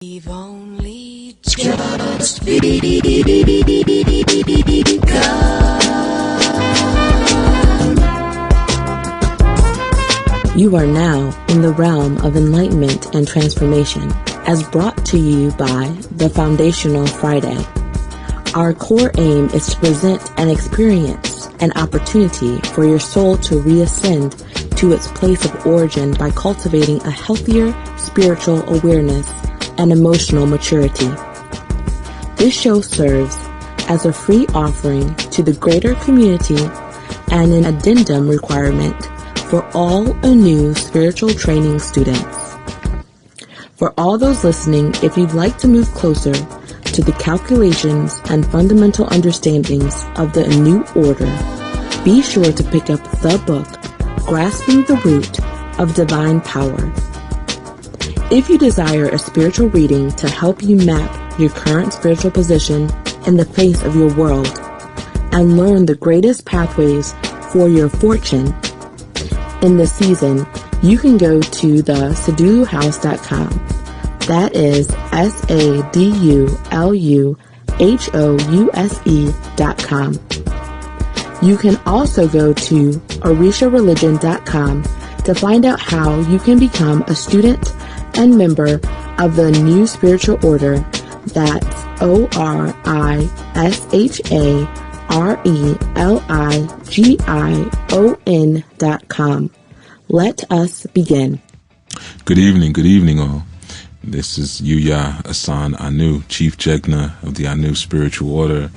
We've only just begun. You are now in the realm of enlightenment and transformation, as brought to you by the Foundational Friday. Our core aim is to present an experience, an opportunity for your soul to reascend to its place of origin by cultivating a healthier spiritual awareness and emotional maturity. This show serves as a free offering to the greater community and an addendum requirement for all ANU spiritual training students. For all those listening, if you'd like to move closer to the calculations and fundamental understandings of the ANU order, be sure to pick up the book, Grasping the Root of Divine Power. If you desire a spiritual reading to help you map your current spiritual position in the face of your world and learn the greatest pathways for your fortune in this season, you can go to the SaduluHouse.com. That is SADULUHOUSE.com. You can also go to OrishaReligion.com to find out how you can become a student and member of the new spiritual order. That's OrishaReligion.com. Let us begin. Good evening all. This is Yuya Assaan-ANU, Chief Jegna of the ANU Spiritual Order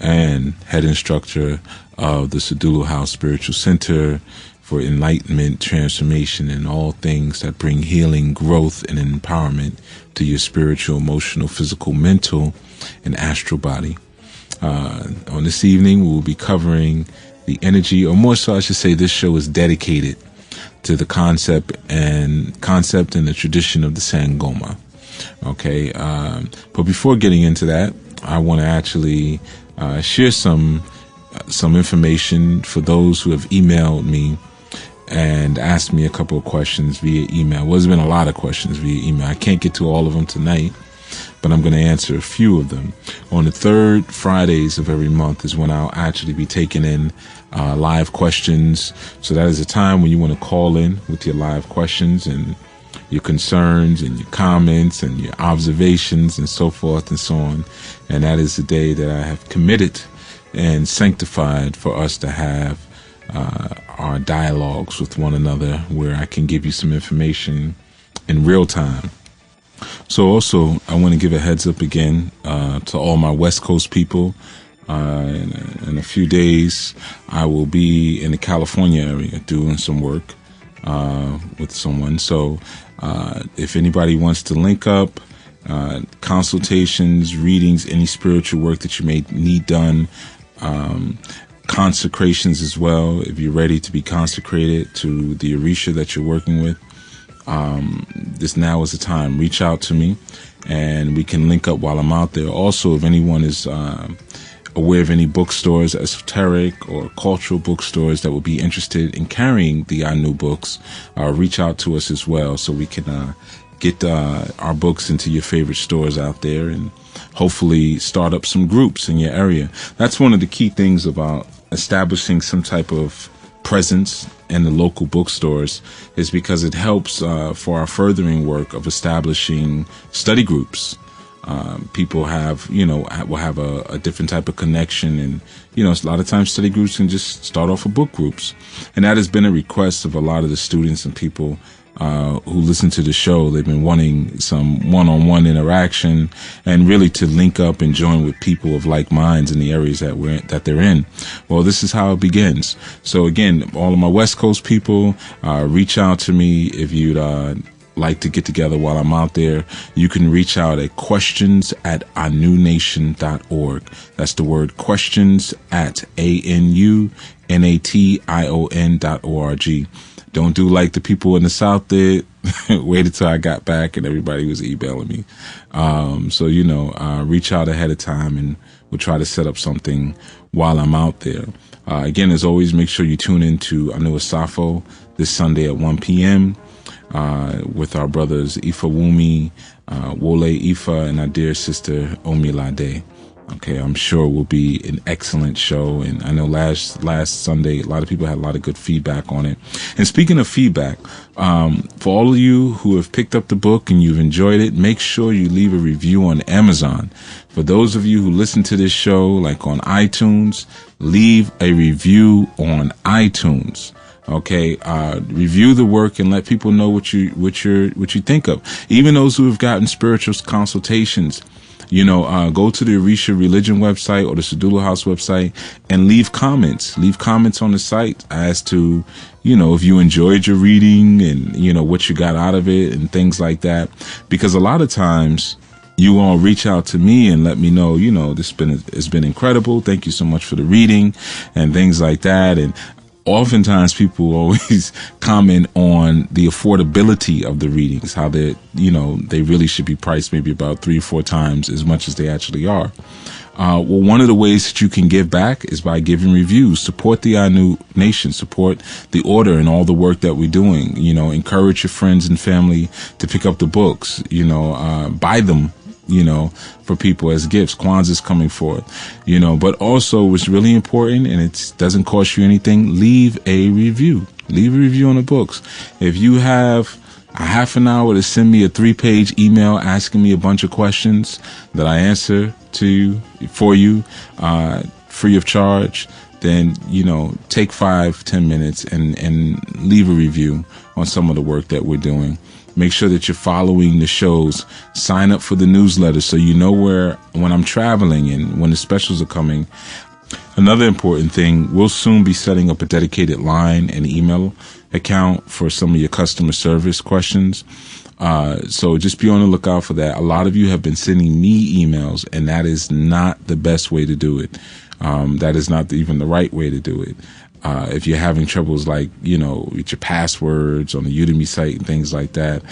and head instructor of the Sadulu House Spiritual Center for enlightenment, transformation, and all things that bring healing, growth, and empowerment to your spiritual, emotional, physical, mental, and astral body. On this evening, we'll be covering the energy, or more so I should say this show is dedicated to the concept and the tradition of the Sangoma. Okay, but before getting into that, I want to actually share some information for those who have emailed me and asked me a couple of questions via email. Well, there's been a lot of questions via email. I can't get to all of them tonight, but I'm going to answer a few of them. On the third Fridays of every month is when I'll actually be taking in live questions. So that is a time when you want to call in with your live questions and your concerns and your comments and your observations and so forth and so on. And that is the day that I have committed and sanctified for us to have our dialogues with one another, where I can give you some information in real time. So also, I want to give a heads up again to all my West Coast people. In a few days, I will be in the California area doing some work with someone. So if anybody wants to link up, consultations, readings, any spiritual work that you may need done, consecrations as well, if you're ready to be consecrated to the Orisha that you're working with, this now is the time. Reach out to me and we can link up while I'm out there. Also, if anyone is aware of any bookstores, esoteric or cultural bookstores that would be interested in carrying the ANU books, reach out to us as well so we can get our books into your favorite stores out there and hopefully start up some groups in your area. That's one of the key things about establishing some type of presence in the local bookstores, is because it helps for our furthering work of establishing study groups. People will have a different type of connection, and a lot of times study groups can just start off with book groups, and that has been a request of a lot of the students and people who listen to the show. They've been wanting some one-on-one interaction and really to link up and join with people of like minds in the areas that they're in. Well, this is how it begins. So again, all of my West Coast people, reach out to me if you'd like to get together while I'm out there. You can reach out at questions@anunation.org. That's the word questions at ANUNATION.org. Don't do like the people in the South did. Waited till I got back and everybody was emailing me. So reach out ahead of time and we'll try to set up something while I'm out there. Again, as always, make sure you tune in to Anu Asafo this Sunday at 1 p.m. With our brothers Ifawumi, Wole Ifa and our dear sister Omilade. Okay, I'm sure it will be an excellent show. And I know last Sunday, a lot of people had a lot of good feedback on it. And speaking of feedback, for all of you who have picked up the book and you've enjoyed it, make sure you leave a review on Amazon. For those of you who listen to this show, like on iTunes, leave a review on iTunes. Okay, review the work and let people know what you think of. Even those who have gotten spiritual consultations, go to the Orisha Religion website or the Sadulu House website and leave comments. Leave comments on the site as to, if you enjoyed your reading and, what you got out of it and things like that. Because a lot of times you all reach out to me and let me know, it's been incredible. Thank you so much for the reading and things like that. And oftentimes people always comment on the affordability of the readings, how they really should be priced maybe about 3 or 4 times as much as they actually are. One of the ways that you can give back is by giving reviews. Support the ANU Nation, support the order and all the work that we're doing. Encourage your friends and family to pick up the books, buy them, for people as gifts. Kwanzaa's coming forth, but also what's really important, and it doesn't cost you anything, leave a review. Leave a review on the books. If you have a half an hour to send me a 3-page email asking me a bunch of questions that I answer for you, free of charge, then, take 5-10 minutes and leave a review on some of the work that we're doing. Make sure that you're following the shows. Sign up for the newsletter so you know when I'm traveling and when the specials are coming. Another important thing, we'll soon be setting up a dedicated line and email account for some of your customer service questions. So just be on the lookout for that. A lot of you have been sending me emails, and that is not the best way to do it. That is not even the right way to do it. If you're having troubles with your passwords on the Udemy site and things like that,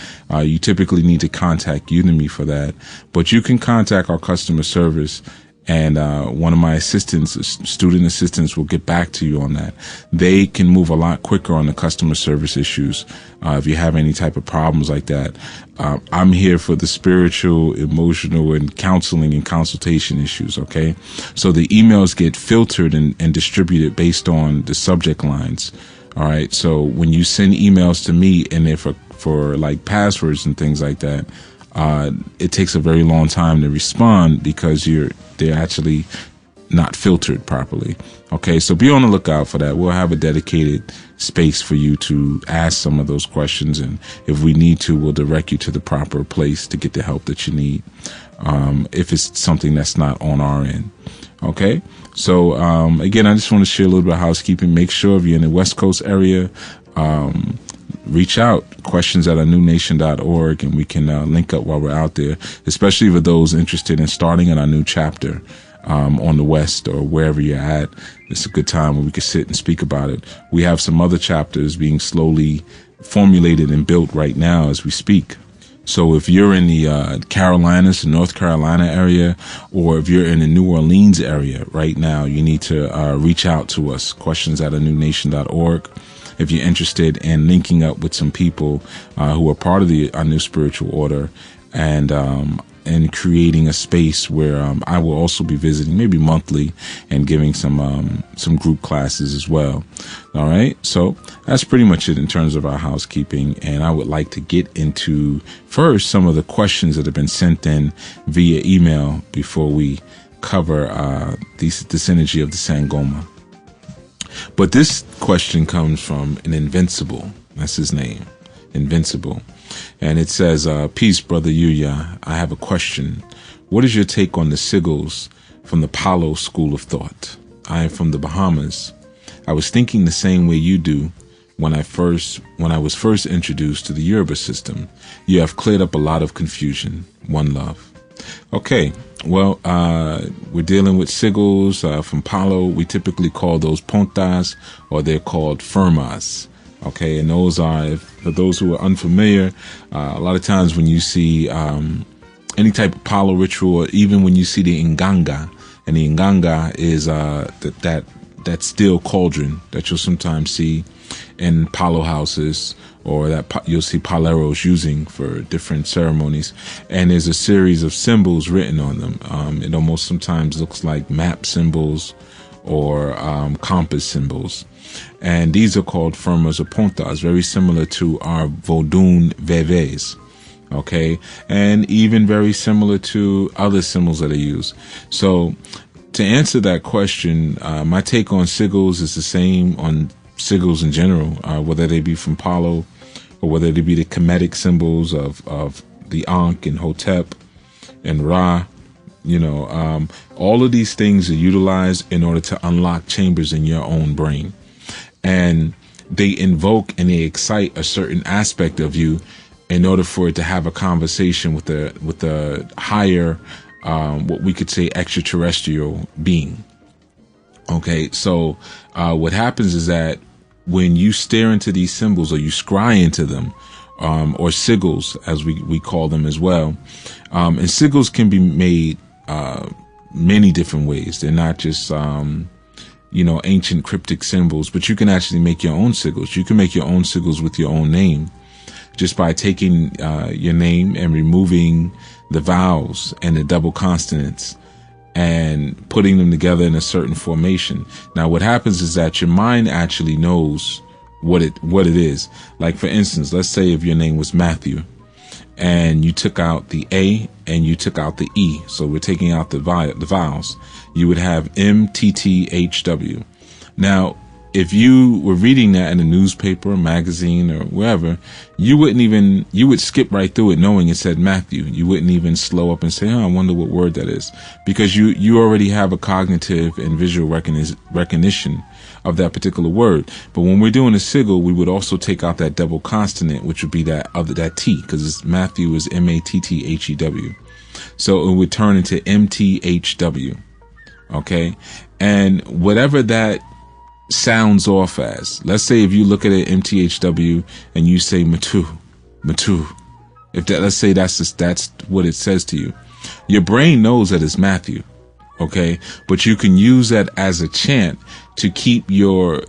you typically need to contact Udemy for that. But you can contact our customer service, and one of my student assistants will get back to you on that. They can move a lot quicker on the customer service issues. If you have any type of problems like that, I'm here for the spiritual, emotional, and counseling and consultation issues. Okay, so the emails get filtered and distributed based on the subject lines. All right, so when you send emails to me and they're for like passwords and things like that, it takes a very long time to respond because they're actually not filtered properly. Okay, so be on the lookout for that. We'll have a dedicated space for you to ask some of those questions, and if we need to, we'll direct you to the proper place to get the help that you need, if it's something that's not on our end. Okay, so again, I just want to share a little bit of housekeeping. Make sure if you're in the West Coast area, reach out, questions@anunation.org, and we can link up while we're out there, especially for those interested in starting in our new chapter on the West or wherever you're at. It's a good time where we can sit and speak about it. We have some other chapters being slowly formulated and built right now as we speak. So if you're in the Carolinas, the North Carolina area, or if you're in the New Orleans area right now, you need to reach out to us, questions@anunation.org. If you're interested in linking up with some people who are part of our new spiritual order and creating a space where I will also be visiting maybe monthly and giving some group classes as well. All right. So that's pretty much it in terms of our housekeeping. And I would like to get into first some of the questions that have been sent in via email before we cover this energy of the Sangoma. But this question comes from an Invincible. That's his name, Invincible. And it says, peace, Brother Yuya. I have a question. What is your take on the Sigils from the Palo school of thought? I am from the Bahamas. I was thinking the same way you do when I was first introduced to the Yoruba system. You have cleared up a lot of confusion. One love. Okay. Well, we're dealing with Sigils from Palo. We typically call those Pontas, or they're called Firmas. Okay, and those are, for those who are unfamiliar, a lot of times when you see any type of Palo ritual, or even when you see the Nganga, and the Nganga is that steel cauldron that you'll sometimes see in palo houses, or that you'll see paleros using for different ceremonies. And there's a series of symbols written on them. It almost sometimes looks like map symbols or compass symbols. And these are called firmas or pontas, very similar to our Vodun veves. Okay, and even very similar to other symbols that are used. So to answer that question, my take on sigils is the same on sigils in general, whether they be from Palo or whether they be the Kemetic symbols of the Ankh and Hotep and Ra. All of these things are utilized in order to unlock chambers in your own brain. And they invoke and they excite a certain aspect of you in order for it to have a conversation with a higher, what we could say extraterrestrial being. Okay, so what happens is that when you stare into these symbols, or you scry into them, or sigils as we call them as well, and sigils can be made many different ways. They're not just ancient cryptic symbols, but you can actually make your own sigils. You can make your own sigils with your own name, just by taking your name and removing the vowels and the double consonants and putting them together in a certain formation. Now, what happens is that your mind actually knows what it is. Like, for instance, let's say if your name was Matthew and you took out the A and you took out the E, so we're taking out the vowels, you would have MTTHW. Now, if you were reading that in a newspaper, magazine, or wherever, you would skip right through it knowing it said Matthew. You wouldn't even slow up and say, I wonder what word that is, because you already have a cognitive and visual recognition of that particular word. But when we're doing a sigil, we would also take out that double consonant, which would be that T, because Matthew is MATTHEW. So it would turn into MTHW. Okay. And whatever that sounds off as, let's say if you look at it MTHW and you say Matu, if that, let's say that's what it says to you, your brain knows that it's Matthew. Okay, but you can use that as a chant to keep your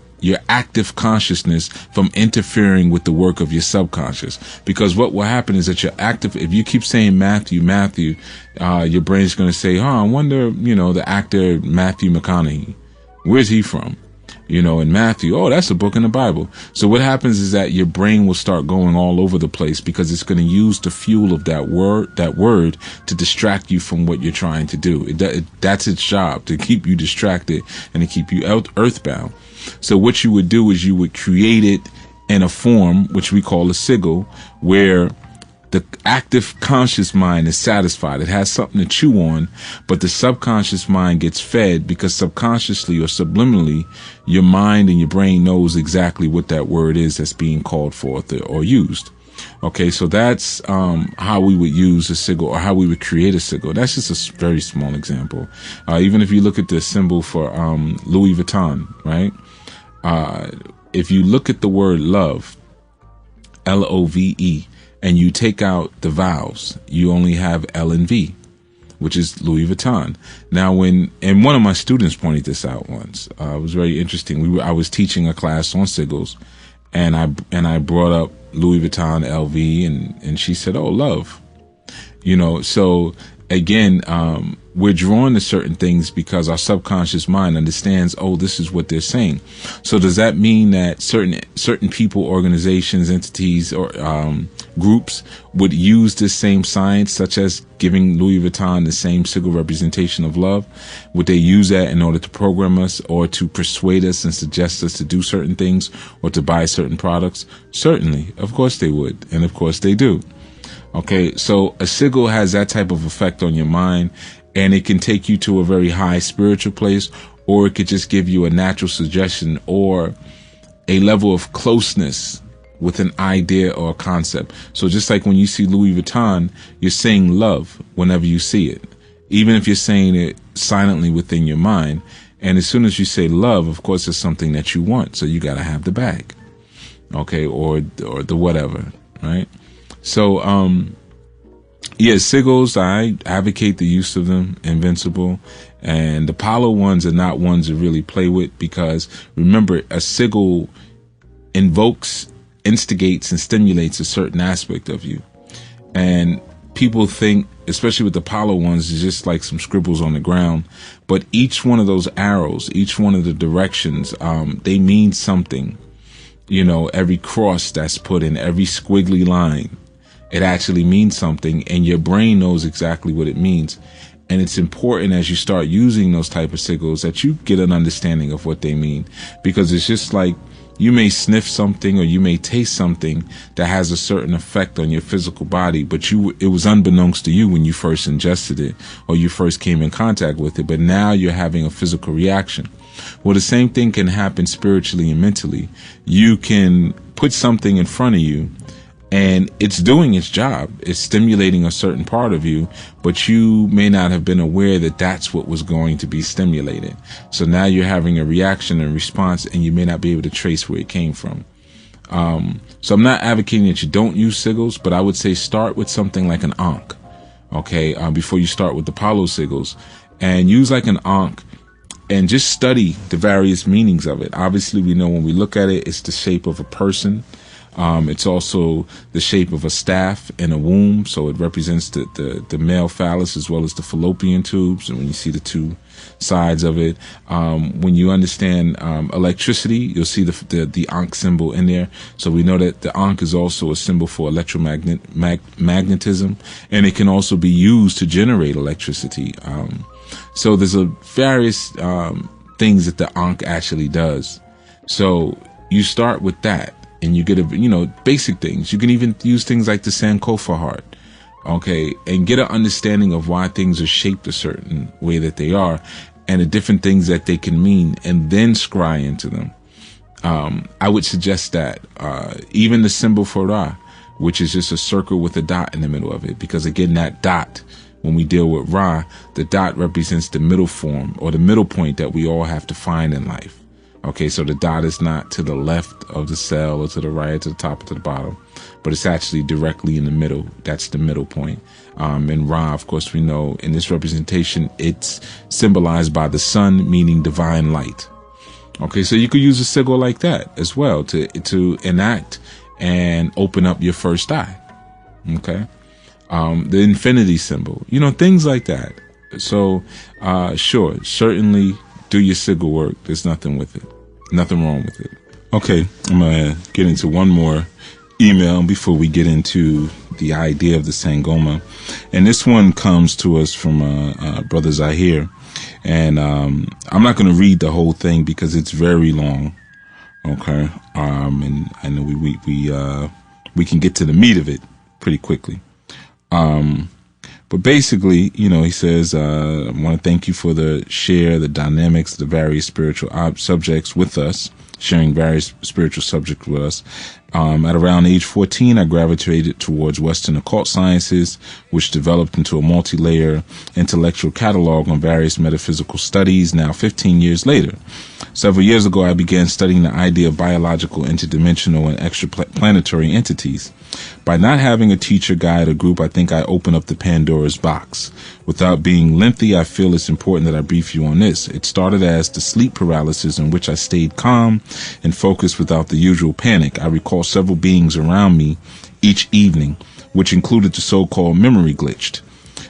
active consciousness from interfering with the work of your subconscious. Because what will happen is that if you keep saying Matthew, your brain's going to say, I wonder, the actor Matthew McConaughey, where's he from? In Matthew, that's a book in the Bible. So what happens is that your brain will start going all over the place, because it's going to use the fuel of that word to distract you from what you're trying to do. That's its job, to keep you distracted and to keep you earthbound. So what you would do is you would create it in a form which we call a sigil, where the active conscious mind is satisfied. It has something to chew on, but the subconscious mind gets fed, because subconsciously or subliminally, your mind and your brain knows exactly what that word is that's being called forth or used. Okay, so that's how we would use a sigil, or how we would create a sigil. That's just a very small example. Even if you look at the symbol for Louis Vuitton, right? If you look at the word love, LOVE, and you take out the vowels, you only have L and V, which is Louis Vuitton. Now, and one of my students pointed this out once. It was very interesting. I was teaching a class on sigils, and I brought up Louis Vuitton, LV, and she said, "Oh, love." So again, we're drawn to certain things because our subconscious mind understands, this is what they're saying. So does that mean that certain people, organizations, entities, or groups would use this same science, such as giving Louis Vuitton the same sigil representation of love? Would they use that in order to program us, or to persuade us and suggest us to do certain things, or to buy certain products? Certainly. Of course they would. And of course they do. Okay, so a sigil has that type of effect on your mind, and it can take you to a very high spiritual place, or it could just give you a natural suggestion or a level of closeness with an idea or a concept. So just like when you see Louis Vuitton, you're saying love whenever you see it, even if you're saying it silently within your mind. And as soon as you say love, of course, it's something that you want. So you got to have the bag, okay, or the whatever, right? So, sigils, I advocate the use of them, invincible. And the Apollo ones are not ones to really play with, because remember, a sigil invokes, instigates, and stimulates a certain aspect of you. And people think, especially with the Apollo ones, it's just like some scribbles on the ground. But each one of those arrows, each one of the directions, they mean something. You know, every cross that's put in, every squiggly line, it actually means something, and your brain knows exactly what it means. And it's important as you start using those type of sigils that you get an understanding of what they mean, because it's just like you may sniff something or you may taste something that has a certain effect on your physical body, but it was unbeknownst to you when you first ingested it or you first came in contact with it, but now you're having a physical reaction. Well, the same thing can happen spiritually and mentally. You can put something in front of you and it's doing its job. It's stimulating a certain part of you, but you may not have been aware that that's what was going to be stimulated. So now you're having a reaction and response, and you may not be able to trace where it came from. So I'm not advocating that you don't use sigils, but I would say start with something like an ankh, okay, before you start with the Apollo sigils, and use like an ankh and just study the various meanings of it. Obviously, we know when we look at it, it's the shape of a person. It's also the shape of a staff and a womb, so it represents the male phallus as well as the fallopian tubes. And when you see the two sides of it, when you understand electricity, you'll see the Ankh symbol in there. So we know that the Ankh is also a symbol for magnetism, and it can also be used to generate electricity. So there's various things that the Ankh actually does. So you start with that. And you get basic things. You can even use things like the Sankofa heart, okay, and get an understanding of why things are shaped a certain way that they are, and the different things that they can mean, and then scry into them. I would suggest that even the symbol for Ra, which is just a circle with a dot in the middle of it, because again, that dot, when we deal with Ra, the dot represents the middle form or the middle point that we all have to find in life. Okay, so the dot is not to the left of the cell or to the right, to the top or to the bottom, but it's actually directly in the middle. That's the middle point. And Ra, of course, we know in this representation, it's symbolized by the sun, meaning divine light. Okay, so you could use a sigil like that as well to enact and open up your first eye. Okay, the infinity symbol, things like that. So, sure, certainly do your sigil work. There's nothing with it. Nothing wrong with it. Okay, I'm going to get into one more email before we get into the idea of the Sangoma. And this one comes to us from Brother Zahir. And I'm not going to read the whole thing because it's very long. Okay, and I know we can get to the meat of it pretty quickly. But basically, he says, I want to thank you for the dynamics, the various spiritual subjects with us, sharing various spiritual subjects with us. At around age 14, I gravitated towards Western occult sciences, which developed into a multi-layer intellectual catalog on various metaphysical studies. Now, 15 years later, several years ago, I began studying the idea of biological, interdimensional, and extraplanetary entities. By not having a teacher, guide, or group, I think I opened up the Pandora's box. Without being lengthy, I feel it's important that I brief you on this. It started as the sleep paralysis in which I stayed calm and focused without the usual panic. I recall several beings around me each evening, which included the so-called memory glitched.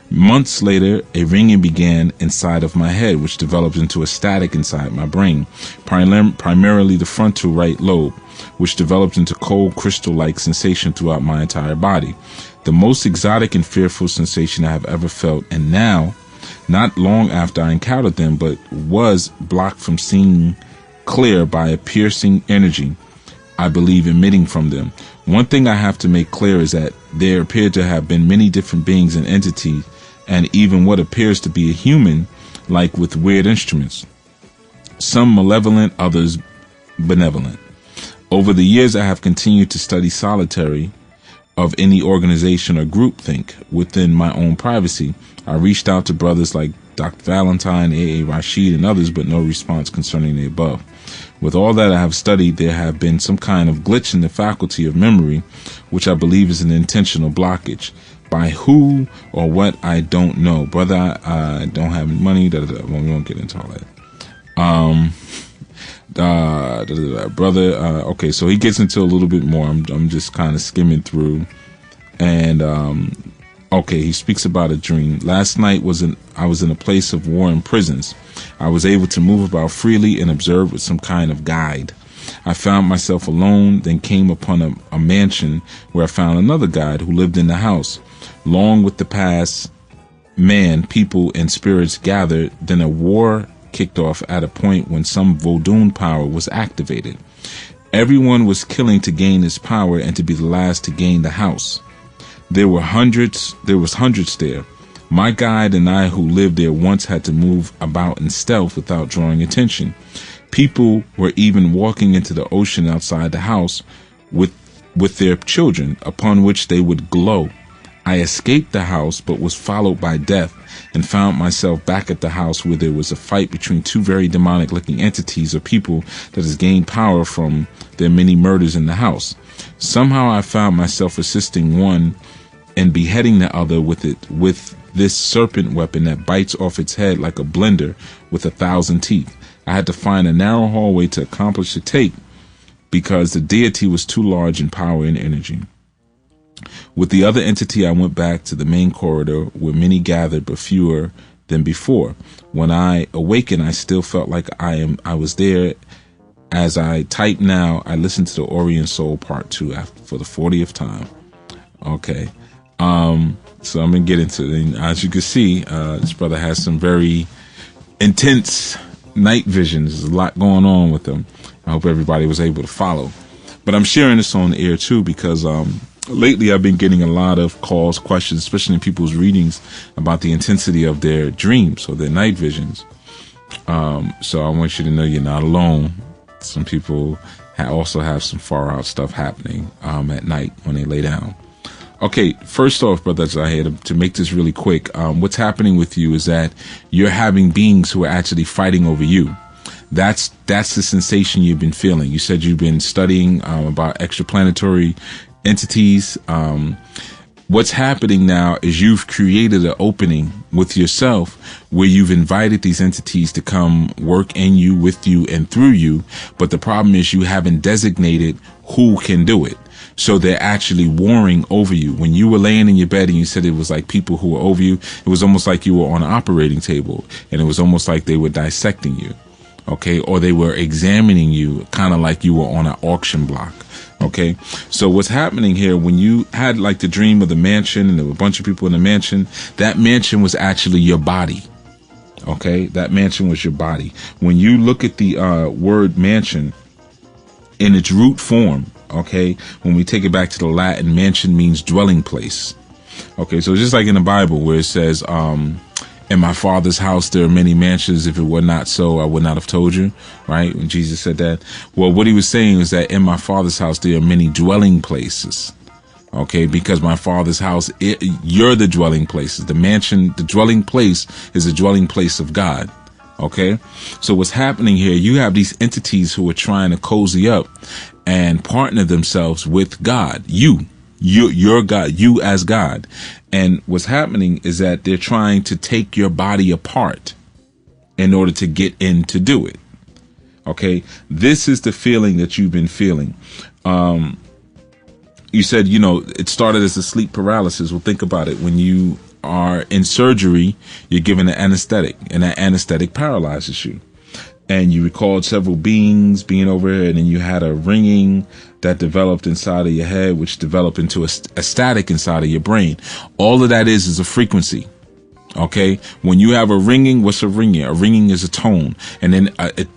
Months later, a ringing began inside of my head, which developed into a static inside my brain, primarily the frontal right lobe, which developed into cold crystal-like sensation throughout my entire body. The most exotic and fearful sensation I have ever felt, and now, not long after I encountered them, but was blocked from seeing clear by a piercing energy, I believe, emitting from them. One thing I have to make clear is that there appear to have been many different beings and entities, and even what appears to be a human, like with weird instruments. Some malevolent, others benevolent. Over the years, I have continued to study solitary of any organization or groupthink within my own privacy. I reached out to brothers like Dr. Valentine, A.A. Rashid, and others, but no response concerning the above. With all that I have studied, there have been some kind of glitch in the faculty of memory, which I believe is an intentional blockage. By who or what, I don't know. Brother, I don't have any money. We won't get into all that. Brother, okay, so he gets into a little bit more. I'm just kind of skimming through. And, okay, he speaks about a dream. Last night I was in a place of war and prisons. I was able to move about freely and observe with some kind of guide. I found myself alone, then came upon a mansion where I found another guide who lived in the house. Long with the past, man, people, and spirits gathered, then a war kicked off at a point when some Vodun power was activated. Everyone was killing to gain this power and to be the last to gain the house. There was hundreds there. My guide and I who lived there once had to move about in stealth without drawing attention. People were even walking into the ocean outside the house with their children, upon which they would glow. I escaped the house, but was followed by death, and found myself back at the house where there was a fight between two very demonic-looking entities or people that has gained power from their many murders in the house. Somehow I found myself assisting one and beheading the other with this serpent weapon that bites off its head like a blender with 1,000 teeth. I had to find a narrow hallway to accomplish the take because the deity was too large in power and energy. With the other entity, I went back to the main corridor where many gathered, but fewer than before. When I awakened, I still felt like I was there. As I type now, I listened to the Orient Soul Part 2 for the 40th time. Okay. So I'm going to get into it. And as you can see, this brother has some very intense night visions. There's a lot going on with him. I hope everybody was able to follow. But I'm sharing this on the air too because lately I've been getting a lot of calls, questions, especially in people's readings about the intensity of their dreams or their night visions. So I want you to know you're not alone. Some people also have some far out stuff happening at night when they lay down. Okay, first off, brothers, I had to make this really quick. What's happening with you is that you're having beings who are actually fighting over you. That's the sensation you've been feeling. You said you've been studying about extraplanetary entities. What's happening now is you've created an opening with yourself where you've invited these entities to come work in you, with you, and through you. But the problem is you haven't designated who can do it. So they're actually warring over you. When you were laying in your bed and you said it was like people who were over you, it was almost like you were on an operating table, and it was almost like they were dissecting you. Okay. Or they were examining you kind of like you were on an auction block. Okay. So what's happening here, when you had like the dream of the mansion and there were a bunch of people in the mansion, that mansion was actually your body. Okay. That mansion was your body. When you look at the word mansion in its root form, okay, when we take it back to the Latin, mansion means dwelling place. Okay. So just like in the Bible where it says, in my Father's house, there are many mansions. If it were not so, I would not have told you. Right? When Jesus said that. Well, what he was saying is that in my Father's house, there are many dwelling places. Okay. Because my Father's house, you're the dwelling places. The mansion, the dwelling place is the dwelling place of God. Okay. So what's happening here, you have these entities who are trying to cozy up and partner themselves with God. You're God, you as God. And what's happening is that they're trying to take your body apart in order to get in to do it. Okay. This is the feeling that you've been feeling. You said, it started as a sleep paralysis. Well, think about it. When you are in surgery, you're given an anesthetic, and that anesthetic paralyzes you. And you recalled several beings being over here, and then you had a ringing that developed inside of your head, which developed into a static inside of your brain. All of that is a frequency. Okay. When you have a ringing, what's a ringing? A ringing is a tone. And then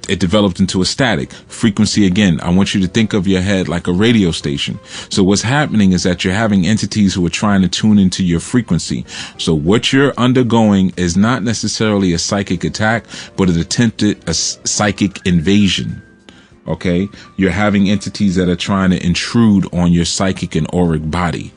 it developed into a static frequency. Again, I want you to think of your head like a radio station. So what's happening is that you're having entities who are trying to tune into your frequency. So what you're undergoing is not necessarily a psychic attack, but an attempted a psychic invasion. Okay. You're having entities that are trying to intrude on your psychic and auric body.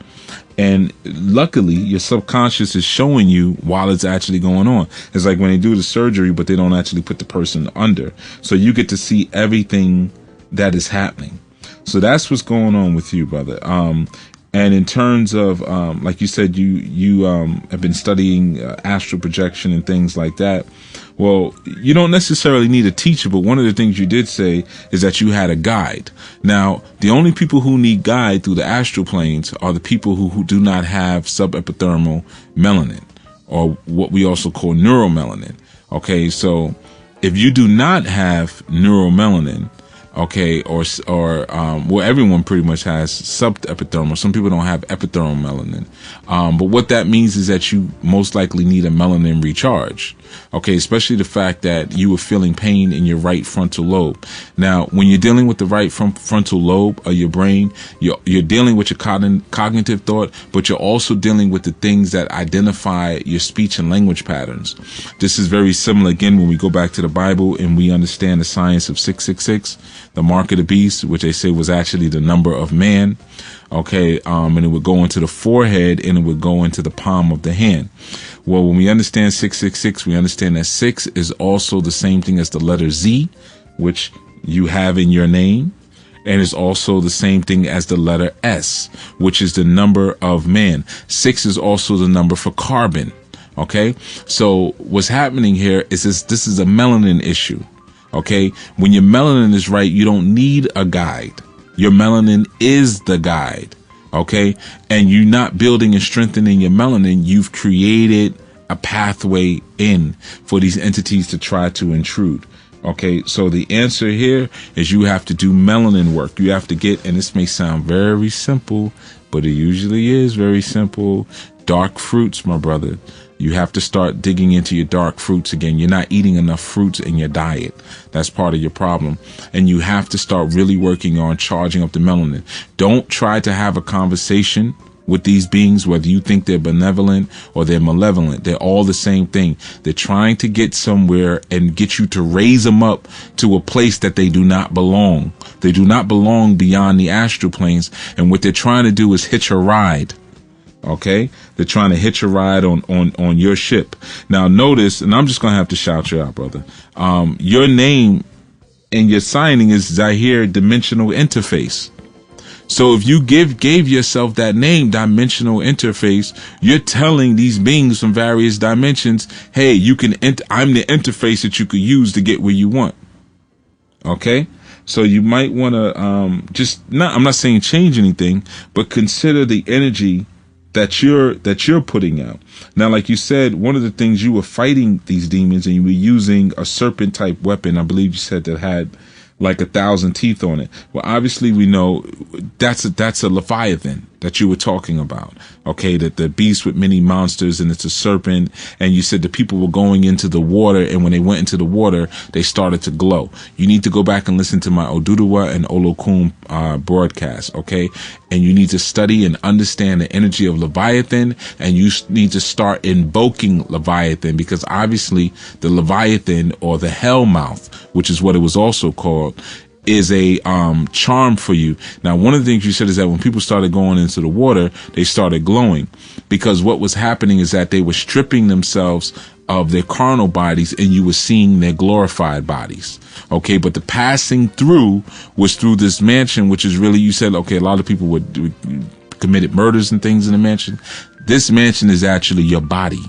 And luckily, your subconscious is showing you while it's actually going on. It's like when they do the surgery, but they don't actually put the person under. So you get to see everything that is happening. So that's what's going on with you, brother. And in terms of, like you said, you have been studying astral projection and things like that. Well, you don't necessarily need a teacher, but one of the things you did say is that you had a guide. Now, the only people who need guide through the astral planes are the people who do not have subepithermal melanin, or what we also call neuromelanin. Okay, so if you do not have neuromelanin, okay, well, everyone pretty much has subepidermal. Some people don't have epithermal melanin. But what that means is that you most likely need a melanin recharge. Okay, especially the fact that you were feeling pain in your right frontal lobe. Now, when you're dealing with the right frontal lobe of your brain, you're dealing with your cognitive thought, but you're also dealing with the things that identify your speech and language patterns. This is very similar, again, when we go back to the Bible and we understand the science of 666, the mark of the beast, which they say was actually the number of man. Okay, and it would go into the forehead and it would go into the palm of the hand. Well, when we understand 666, we understand that 6 is also the same thing as the letter Z, which you have in your name, and it's also the same thing as the letter S, which is the number of man. 6 is also the number for carbon. Okay, so what's happening here is this is a melanin issue. Okay, when your melanin is right, you don't need a guide. Your melanin is the guide. Okay, and you're not building and strengthening your melanin. You've created a pathway in for these entities to try to intrude. Okay, so the answer here is you have to do melanin work. You have to get, and this may sound very simple, but it usually is very simple, dark fruits, my brother. You have to start digging into your dark fruits again. You're not eating enough fruits in your diet. That's part of your problem. And you have to start really working on charging up the melanin. Don't try to have a conversation with these beings, whether you think they're benevolent or they're malevolent. They're all the same thing. They're trying to get somewhere and get you to raise them up to a place that they do not belong. They do not belong beyond the astral planes. And what they're trying to do is hitch a ride. Okay, they're trying to hitch a ride on your ship. Now notice, and I'm just going to have to shout you out, brother. Your name and your signing is Zahir Dimensional Interface. So if you gave yourself that name, Dimensional Interface, you're telling these beings from various dimensions, hey, you can I'm the interface that you could use to get where you want. Okay, so you might want to I'm not saying change anything, but consider the energy that you're putting out. Now, like you said, one of the things, you were fighting these demons and you were using a serpent type weapon. I believe you said that had like 1,000 teeth on it. Well, obviously we know that's a Leviathan that you were talking about. Okay, that the beast with many monsters, and it's a serpent. And you said the people were going into the water, and when they went into the water, they started to glow. You need to go back and listen to my Oduduwa and Olokun broadcast, okay? And you need to study and understand the energy of Leviathan, and you need to start invoking Leviathan, because obviously the Leviathan, or the Hellmouth, which is what it was also called, is a charm for you. Now, one of the things you said is that when people started going into the water, they started glowing, because what was happening is that they were stripping themselves of their carnal bodies, and you were seeing their glorified bodies. Okay, but the passing through was through this mansion, which is really, you said, okay, a lot of people would committed murders and things in the mansion. This mansion is actually your body.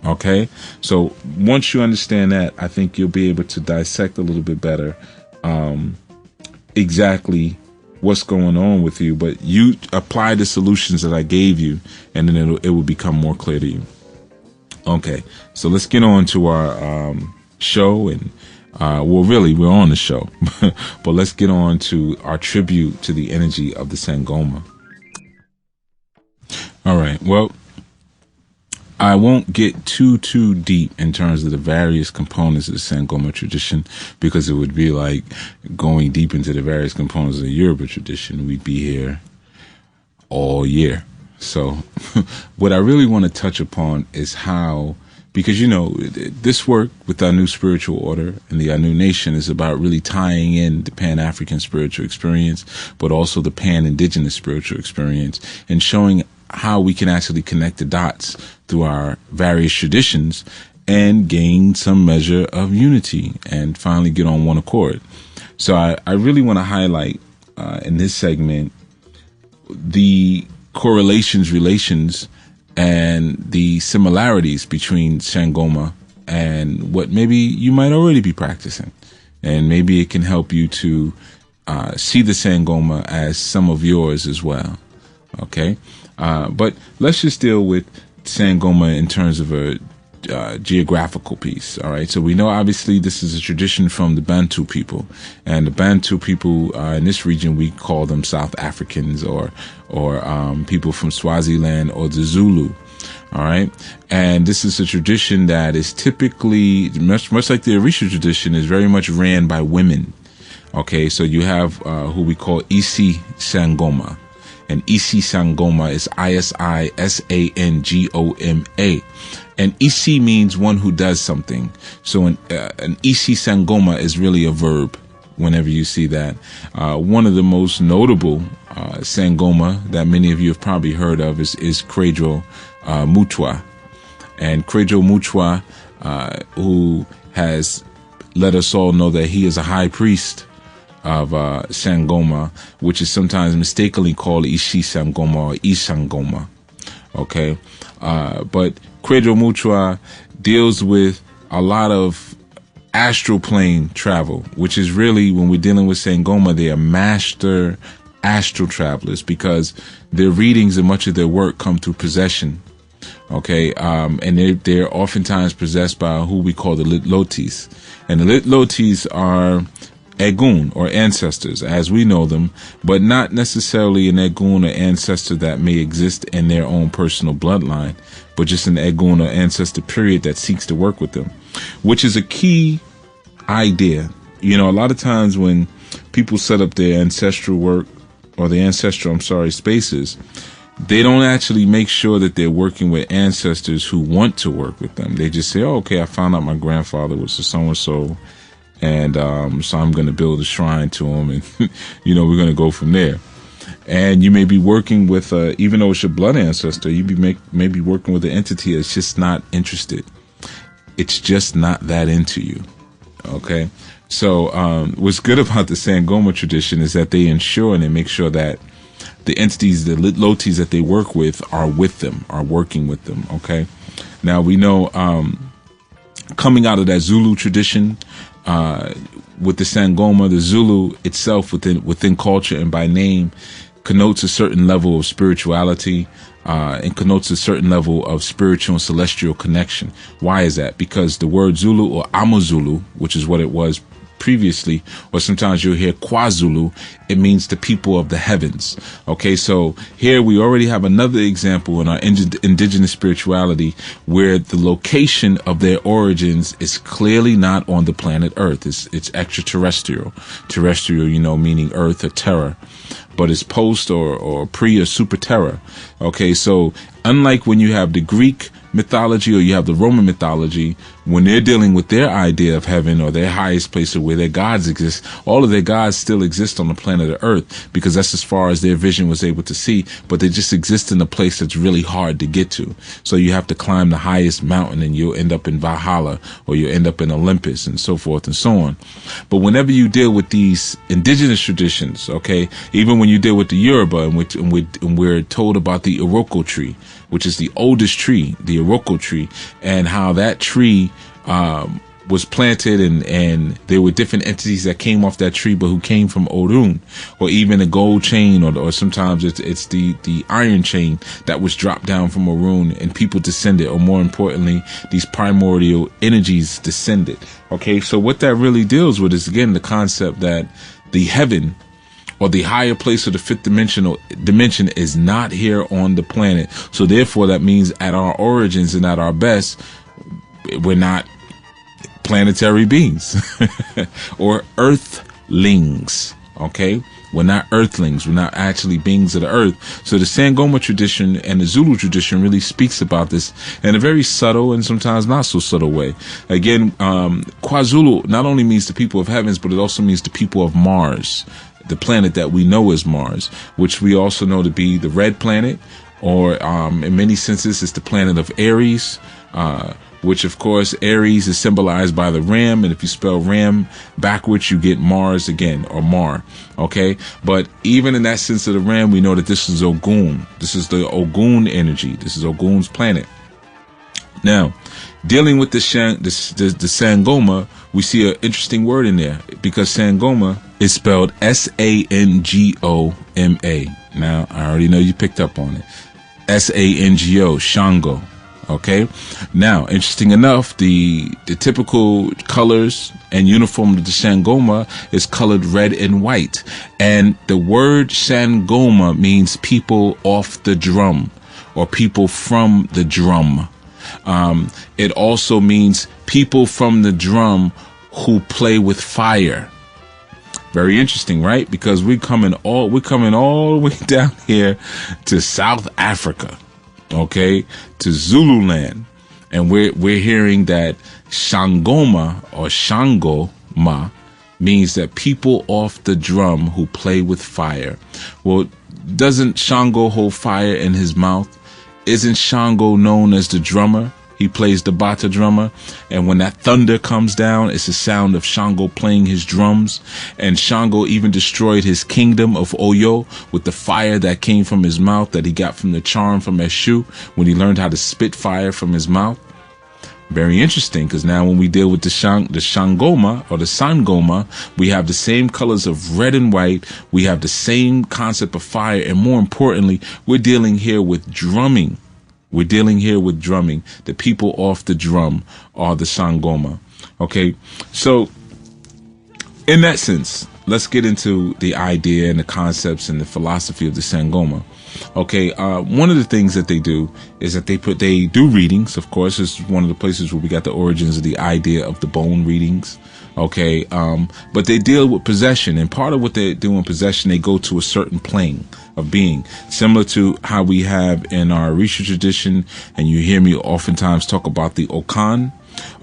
Okay, so once you understand that, I think you'll be able to dissect a little bit better exactly what's going on with you. But you apply the solutions that I gave you, and then it will become more clear to you. Okay, so let's get on to our show, and well, really, we're on the show, but let's get on to our tribute to the energy of the Sangoma. All right, well, I won't get too deep in terms of the various components of the Sangoma tradition, because it would be like going deep into the various components of the Yoruba tradition. We'd be here all year. So what I really want to touch upon is how, because, you know, this work with our new spiritual order and the Anu Nation is about really tying in the Pan-African spiritual experience, but also the Pan-Indigenous spiritual experience, and showing how we can actually connect the dots through our various traditions and gain some measure of unity and finally get on one accord. So I really want to highlight in this segment the relations, and the similarities between Sangoma and what maybe you might already be practicing. And maybe it can help you to see the Sangoma as some of yours as well. Okay? But let's just deal with Sangoma in terms of a geographical piece. All right. So we know obviously this is a tradition from the Bantu people, and the Bantu people in this region, we call them South Africans or people from Swaziland or the Zulu. All right. And this is a tradition that is typically much like the Orisha tradition, is very much ran by women. Okay. So you have who we call Isi Sangoma. And Isi Sangoma is Isisangoma. And Isi means one who does something. So an Isi Sangoma is really a verb whenever you see that. One of the most notable Sangoma that many of you have probably heard of is Kredro Mutwa. And Kredro Mutwa, who has let us all know that he is a high priest of Sangoma, which is sometimes mistakenly called Ishi Sangoma or Isangoma. Okay. But Kredro Mutwa deals with a lot of astral plane travel, which is really, when we're dealing with Sangoma, they are master astral travelers, because their readings and much of their work come through possession. Okay. And they're oftentimes possessed by who we call the Litlotis. And the Litlotis are Egun, or ancestors as we know them, but not necessarily an Egun or ancestor that may exist in their own personal bloodline, but just an Egun or ancestor period that seeks to work with them, which is a key idea. You know, a lot of times when people set up their ancestral work or the ancestral, spaces, they don't actually make sure that they're working with ancestors who want to work with them. They just say, oh, okay, I found out my grandfather was a so-and-so, and so I'm going to build a shrine to him, and, you know, we're going to go from there. And you may be working with, even though it's your blood ancestor, you may be working with an entity that's just not interested. It's just not that into you. Okay? So what's good about the Sangoma tradition is that they ensure and they make sure that the entities, the Litlotis that they work with, are working with them. Okay? Now, we know coming out of that Zulu tradition, with the Sangoma, the Zulu itself within culture and by name connotes a certain level of spirituality, and connotes a certain level of spiritual and celestial connection. Why is that? Because the word Zulu, or Amazulu, which is what it was previously, or sometimes you'll hear KwaZulu, it means the people of the heavens. Okay, so here we already have another example in our indigenous spirituality where the location of their origins is clearly not on the planet Earth. It's extraterrestrial. Terrestrial, you know, meaning Earth or Terra, but it's post or pre or super Terra. Okay, so unlike when you have the Greek mythology or you have the Roman mythology, when they're dealing with their idea of heaven or their highest place or where their gods exist, all of their gods still exist on the planet of Earth, because that's as far as their vision was able to see, but they just exist in a place that's really hard to get to. So you have to climb the highest mountain and you'll end up in Valhalla, or you'll end up in Olympus, and so forth and so on. But whenever you deal with these indigenous traditions, okay, even when you deal with the Yoruba, and we're told about the Iroko tree, which is the oldest tree, the Iroko tree, and how that tree was planted, and there were different entities that came off that tree, but who came from Orun, or even a gold chain, or sometimes it's the iron chain that was dropped down from Orun, and people descended, or more importantly, these primordial energies descended. Okay, so what that really deals with is, again, the concept that the heaven, or the higher place of the fifth dimension is not here on the planet. So therefore, that means at our origins and at our best, we're not planetary beings or earthlings. Okay, we're not earthlings. We're not actually beings of the earth. So the Sangoma tradition and the Zulu tradition really speaks about this in a very subtle and sometimes not so subtle way. Again, KwaZulu not only means the people of heavens, but it also means the people of Mars, the planet that we know as Mars, which we also know to be the red planet, or in many senses it's the planet of Aries, which of course Aries is symbolized by the ram, and if you spell ram backwards, you get Mars again, or Mar. Okay, but even in that sense of the ram, we know that this is Ogun. This is the Ogun energy. This is Ogun's planet. Now, dealing with the Sangoma, we see an interesting word in there, because Sangoma is spelled S-A-N-G-O-M-A. Now, I already know you picked up on it. S-A-N-G-O, Shango. Okay. Now, interesting enough, the typical colors and uniform of the Sangoma is colored red and white. And the word Sangoma means people off the drum, or people from the drum. It also means people from the drum who play with fire. Very interesting, right? Because we're coming all the way down here to South Africa, okay, to Zululand, and we're hearing that Sangoma or Shangoma means that people off the drum who play with fire. Well, doesn't Shango hold fire in his mouth? Isn't Shango known as the drummer? He plays the bata drummer, and when that thunder comes down, it's the sound of Shango playing his drums. And Shango even destroyed his kingdom of Oyo with the fire that came from his mouth, that he got from the charm from Eshu when he learned how to spit fire from his mouth. Very interesting, because now when we deal with the Sangoma or the Sangoma, we have the same colors of red and white. We have the same concept of fire, and more importantly, we're dealing here with drumming. We're dealing here with drumming. The people off the drum are the Sangoma. Okay, so in that sense, let's get into the idea and the concepts and the philosophy of the Sangoma. Okay, one of the things that they do is that they do readings. Of course, it's one of the places where we got the origins of the idea of the bone readings. Okay, but they deal with possession, and part of what they do in possession, they go to a certain plane of being, similar to how we have in our Orisha tradition, and you hear me oftentimes talk about the Okan.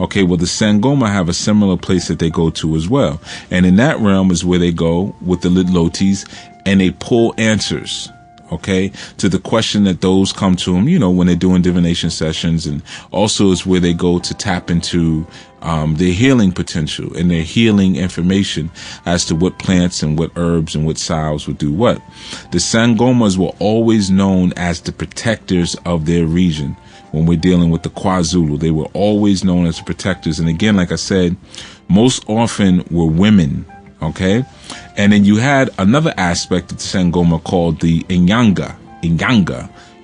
Okay, well, the Sangoma have a similar place that they go to as well, and in that realm is where they go with the Lidlotis, and they pull answers. Okay, to the question that those come to them, when they're doing divination sessions, and also is where they go to tap into their healing potential and their healing information as to what plants and what herbs and what salves would do what. The Sangomas were always known as the protectors of their region. When we're dealing with the KwaZulu, they were always known as the protectors. And again, like I said, most often were women. Okay, and then you had another aspect of the Sangoma called the Inyanga.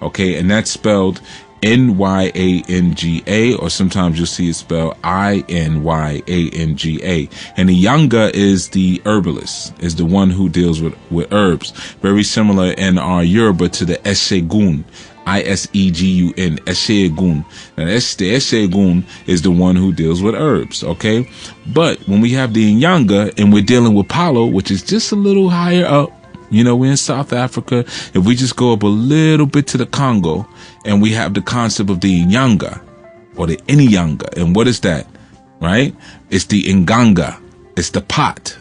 Okay, and that's spelled Nyanga, or sometimes you'll see it spelled Inyanga. And Inyanga is the herbalist, is the one who deals with herbs. Very similar in our Yoruba to the Eshegun. Isegun, Eshegun. Now, the Eshegun is the one who deals with herbs, okay? But when we have the Inyanga and we're dealing with Palo, which is just a little higher up, we're in South Africa. If we just go up a little bit to the Congo, and we have the concept of the Inyanga or the Inyanga. And what is that? Right? It's the Nganga. It's the pot.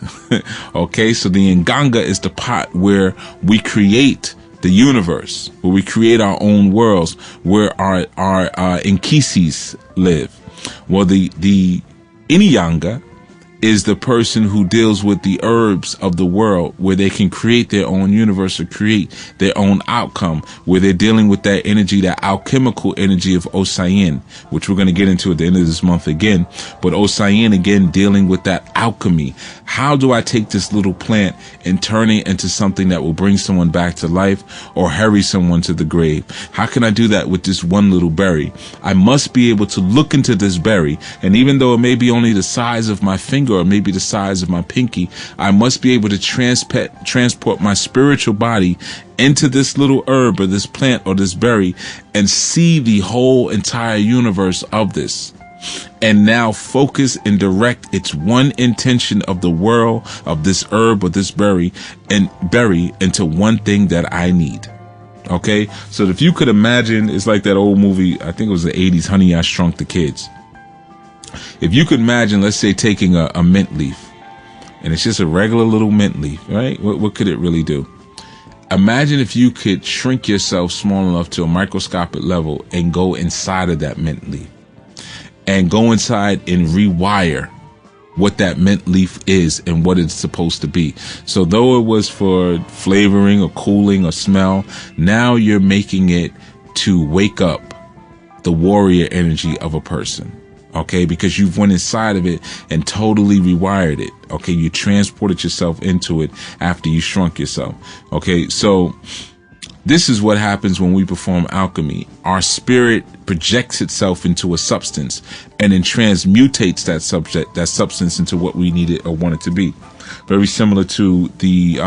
Okay, so the Nganga is the pot where we create the universe, where we create our own worlds, where our Nkisis live. Well, the Inyanga is the person who deals with the herbs of the world, where they can create their own universe or create their own outcome, where they're dealing with that energy, that alchemical energy of Osayin, which we're going to get into at the end of this month again. But Osayin, again, dealing with that alchemy. How do I take this little plant and turn it into something that will bring someone back to life or hurry someone to the grave? How can I do that with this one little berry? I must be able to look into this berry, and even though it may be only the size of my finger or maybe the size of my pinky, I must be able to transport my spiritual body into this little herb or this plant or this berry and see the whole entire universe of this. And now focus and direct its one intention of the world of this herb or this berry and berry into one thing that I need. Okay, so if you could imagine, it's like that old movie, I think it was the 80s, Honey, I Shrunk the Kids. If you could imagine, let's say, taking a mint leaf, and it's just a regular little mint leaf, right? What could it really do? Imagine if you could shrink yourself small enough to a microscopic level and go inside of that mint leaf. and go inside and rewire what that mint leaf is and what it's supposed to be. So though it was for flavoring or cooling or smell, now you're making it to wake up the warrior energy of a person. Okay, because you've went inside of it and totally rewired it. Okay, you transported yourself into it after you shrunk yourself. Okay, so this is what happens when we perform alchemy. Our spirit projects itself into a substance and then transmutates that substance into what we need it or want it to be. Very similar to the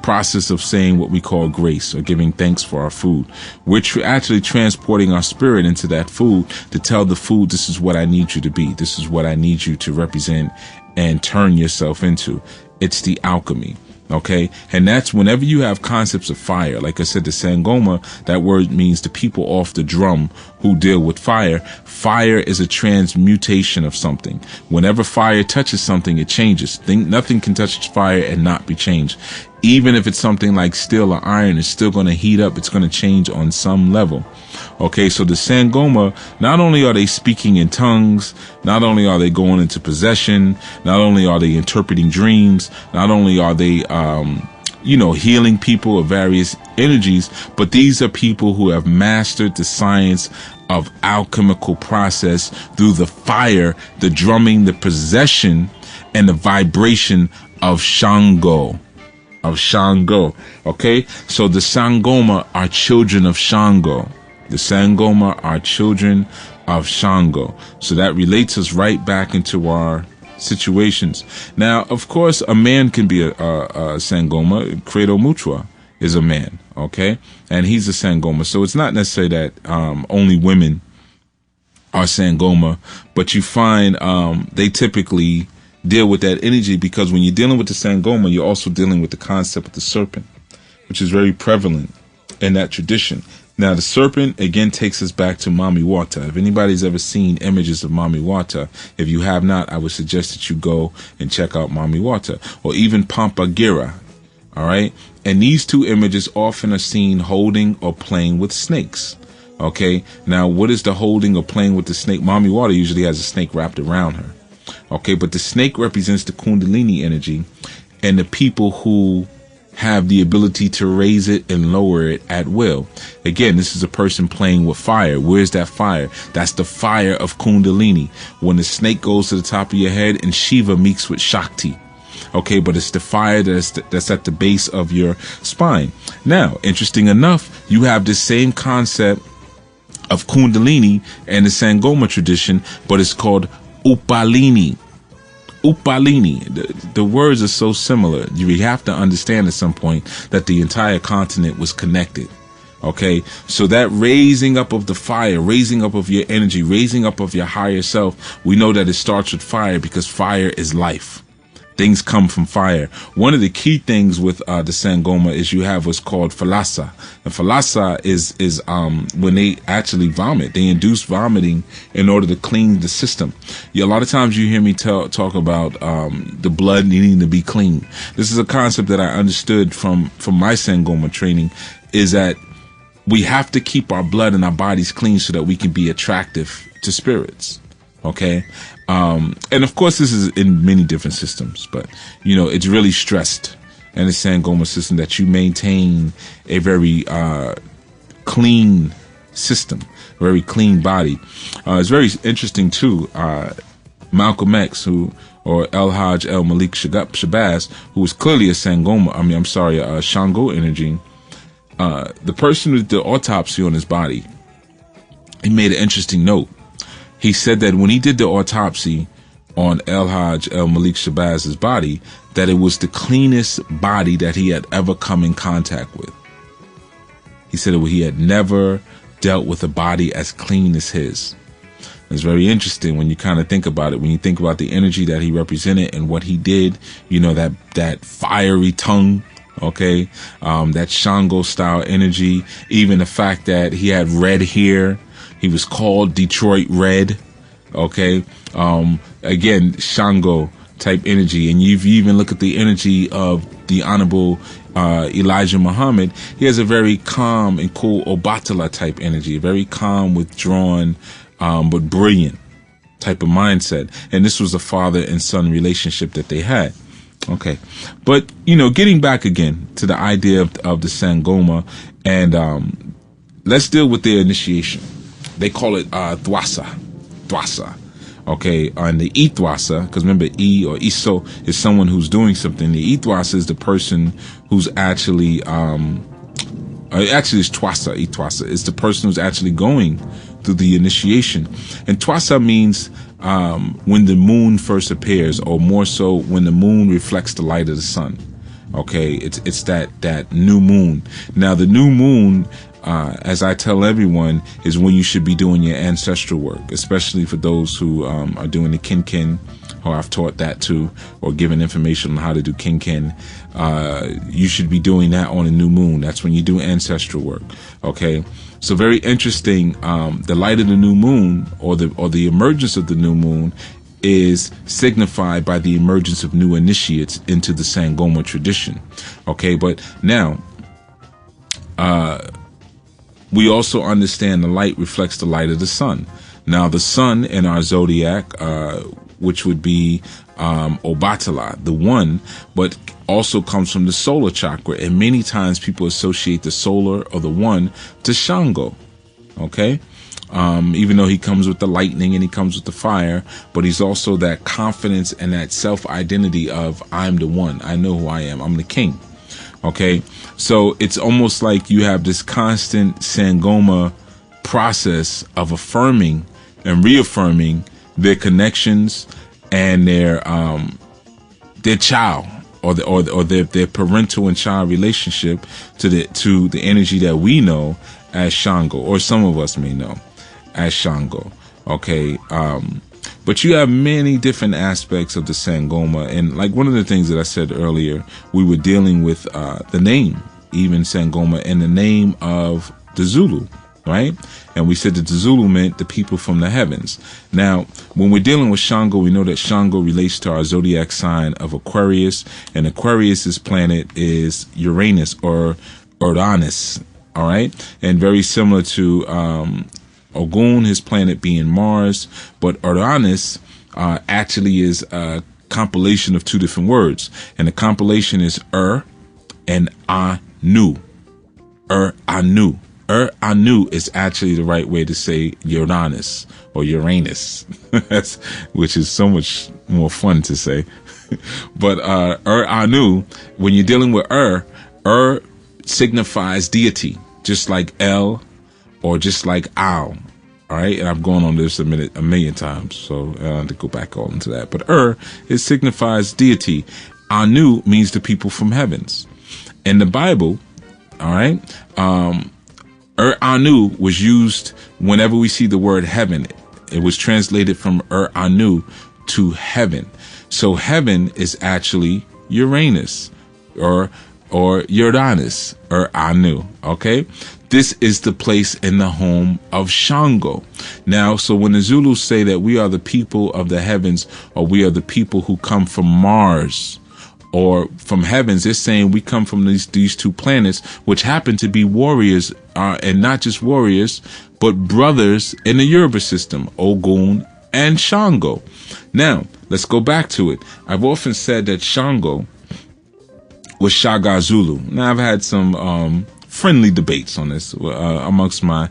process of saying what we call grace or giving thanks for our food. We're actually transporting our spirit into that food to tell the food, this is what I need you to be. This is what I need you to represent and turn yourself into. It's the alchemy. Okay. And that's whenever you have concepts of fire, like I said, the Sangoma, that word means the people off the drum who deal with fire. Fire is a transmutation of something. Whenever fire touches something, it changes. Nothing can touch fire and not be changed. Even if it's something like steel or iron, it's still going to heat up. It's going to change on some level. Okay, so the Sangoma, not only are they speaking in tongues, not only are they going into possession, not only are they interpreting dreams, not only are they, healing people of various energies, but these are people who have mastered the science of alchemical process through the fire, the drumming, the possession, and the vibration of Shango. Okay, so the Sangoma are children of Shango. The Sangoma are children of Shango. So that relates us right back into our situations. Now, of course, a man can be a Sangoma. Credo Mutua is a man, okay? And he's a Sangoma. So it's not necessarily that only women are Sangoma, but you find they typically deal with that energy, because when you're dealing with the Sangoma, you're also dealing with the concept of the serpent, which is very prevalent in that tradition. Now, the serpent, again, takes us back to Mami Wata. If anybody's ever seen images of Mami Wata, if you have not, I would suggest that you go and check out Mami Wata, or even Pampagira, all right? And these two images often are seen holding or playing with snakes, okay? Now, what is the holding or playing with the snake? Mami Wata usually has a snake wrapped around her. Okay, but the snake represents the Kundalini energy and the people who have the ability to raise it and lower it at will. Again, this is a person playing with fire. Where's that fire? That's the fire of Kundalini. When the snake goes to the top of your head and Shiva meets with Shakti. Okay, but it's the fire that's at the base of your spine. Now, interesting enough, you have the same concept of Kundalini and the Sangoma tradition, but it's called Upalini. The words are so similar. You have to understand at some point that the entire continent was connected. Okay, so that raising up of the fire, raising up of your energy, raising up of your higher self, we know that it starts with fire, because fire is life. Things come from fire. One of the key things with the Sangoma is you have what's called falasa. And falasa is when they actually vomit. They induce vomiting in order to clean the system. A lot of times you hear me talk about the blood needing to be clean. This is a concept that I understood from my Sangoma training, is that we have to keep our blood and our bodies clean so that we can be attractive to spirits. Okay. And of course, this is in many different systems, but it's really stressed in the Sangoma system that you maintain a very clean system, a very clean body. It's very interesting too. Malcolm X, or El Hajj El Malik Shabazz, who was clearly a Sangoma. A Shango energy. The person with the autopsy on his body, he made an interesting note. He said that when he did the autopsy on El Hajj El Malik Shabazz's body, that it was the cleanest body that he had ever come in contact with. He said that he had never dealt with a body as clean as his. It's very interesting when you kind of think about it. When you think about the energy that he represented and what he did, that fiery tongue, okay, that Shango style energy, even the fact that he had red hair. He was called Detroit Red, okay? Again, Shango type energy. And if you even look at the energy of the Honorable Elijah Muhammad, he has a very calm and cool Obatala type energy, a very calm, withdrawn, but brilliant type of mindset. And this was a father and son relationship that they had. Okay. But, getting back again to the idea of the Sangoma, and let's deal with their initiation. They call it Dwasa. Okay, and the Ithwasa, because remember, E or Iso is someone who's doing something. The Ithwasa is the person who's actually, it's Itwasa is the person who's actually going through the initiation. And Twasa means when the moon first appears, or more so when the moon reflects the light of the sun. Okay, it's that new moon. Now, the new moon, as I tell everyone, is when you should be doing your ancestral work, especially for those who are doing the kin, or I've taught that too, or given information on how to do kin. You should be doing that on a new moon. That's when you do ancestral work. Okay, so very interesting. The light of the new moon, or the emergence of the new moon, is signified by the emergence of new initiates into the Sangoma tradition. Okay, but now, we also understand the light reflects the light of the sun. Now, the sun in our zodiac, which would be Obatala, the one, but also comes from the solar chakra. And many times people associate the solar or the one to Shango. Okay? Even though he comes with the lightning and he comes with the fire, but he's also that confidence and that self-identity of, I'm the one. I know who I am. I'm the king. Okay, so it's almost like you have this constant Sangoma process of affirming and reaffirming their connections and their child, or their parental and child relationship to the energy that we know as Shango, or some of us may know as Shango. Okay, but you have many different aspects of the Sangoma. And like one of the things that I said earlier, we were dealing with the name, even Sangoma, and the name of the Zulu, right? And we said that the Zulu meant the people from the heavens. Now, when we're dealing with Shango, we know that Shango relates to our zodiac sign of Aquarius, and Aquarius's planet is Uranus, or Uranus, all right? And very similar to Ogun, his planet being Mars, but Uranus actually is a compilation of two different words, and the compilation is and Anu. Anu. Anu is actually the right way to say Uranus or Uranus, which is so much more fun to say. But Anu, when you're dealing with signifies deity, just like El, or just like Al. All right, and I've gone on this a million times, so to go back all into that. But it signifies deity. Anu means the people from heavens. In the Bible, all right, Anu was used whenever we see the word heaven. It was translated from Anu to heaven. So heaven is actually Uranus, or Uranus, or Anu. Okay. This is the place in the home of Shango. Now, so when the Zulus say that we are the people of the heavens, or we are the people who come from Mars, or from heavens, they're saying we come from these two planets, which happen to be warriors, and not just warriors, but brothers in the Yoruba system, Ogun and Shango. Now, let's go back to it. I've often said that Shango was Shaga Zulu. Now, I've had some friendly debates on this amongst my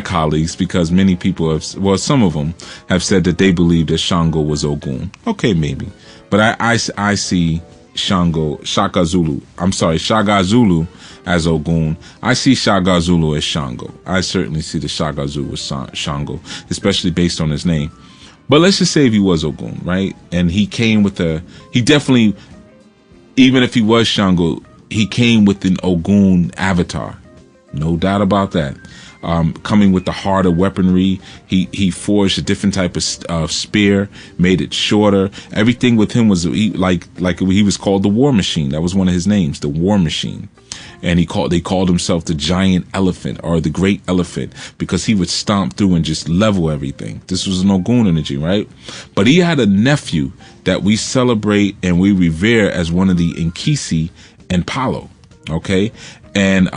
colleagues, because many people some of them have said that they believe that Shango was Ogun. Okay, maybe, but I see Shaga Zulu as Ogun. I see Shaga Zulu as Shango. I certainly see the Shaga Zulu as Shango, especially based on his name. But let's just say if he was Ogun, right? And he came with he definitely, even if he was Shango, he came with an Ogun avatar. No doubt about that. Coming with the harder weaponry, he forged a different type of spear, made it shorter. Everything with him was like he was called the War Machine. That was one of his names, the War Machine. And they called himself the Giant Elephant, or the Great Elephant, because he would stomp through and just level everything. This was an Ogun energy, right? But he had a nephew that we celebrate and we revere as one of the Nkisi and Palo. Okay, and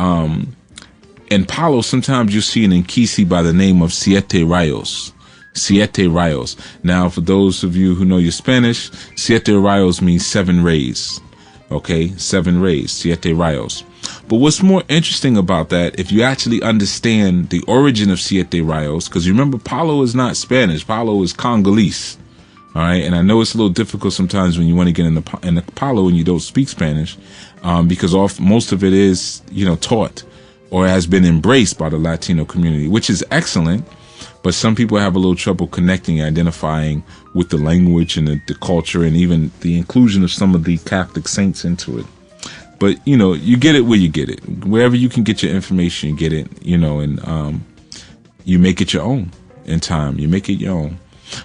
in Palo, sometimes you see an Nkisi by the name of Siete Rayos. Siete rayos. Now, for those of you who know your Spanish, siete rayos means 7 rays. Okay, 7 rays, siete rayos. But what's more interesting about that, if you actually understand the origin of siete rayos, because you remember, Palo is not Spanish, Palo is Congolese. All right, and I know it's a little difficult sometimes when you want to get in the Palo and you don't speak Spanish, because most of it is, taught or has been embraced by the Latino community, which is excellent. But some people have a little trouble connecting, identifying with the language and the culture, and even the inclusion of some of the Catholic saints into it. But, you get it where you get it. Wherever you can get your information, you get it, and you make it your own in time. You make it your own.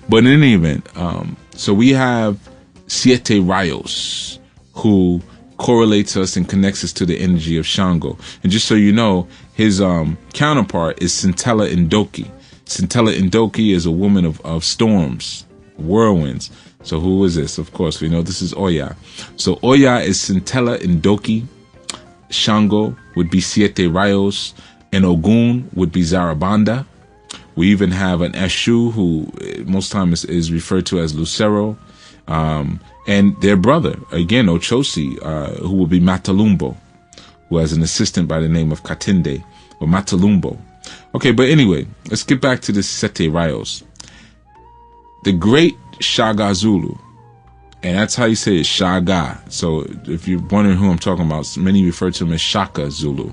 But in any event, so we have Siete Rayos, who correlates us and connects us to the energy of Shango. And just so you know, his counterpart is Centella Ndoki. Centella Ndoki is a woman of storms, whirlwinds. So who is this? Of course, we know this is Oya. So Oya is Centella Ndoki. Shango would be Siete Rayos. And Ogun would be Zarabanda. We even have an Eshu, who most times is referred to as Lucero. And their brother, again, Ochosi, who will be Matalumbo, who has an assistant by the name of Katinde, or Matalumbo. Okay, but anyway, let's get back to the Sete Rayos. The great Shaga Zulu, and that's how you say it, Shaga. So if you're wondering who I'm talking about, many refer to him as Shaka Zulu,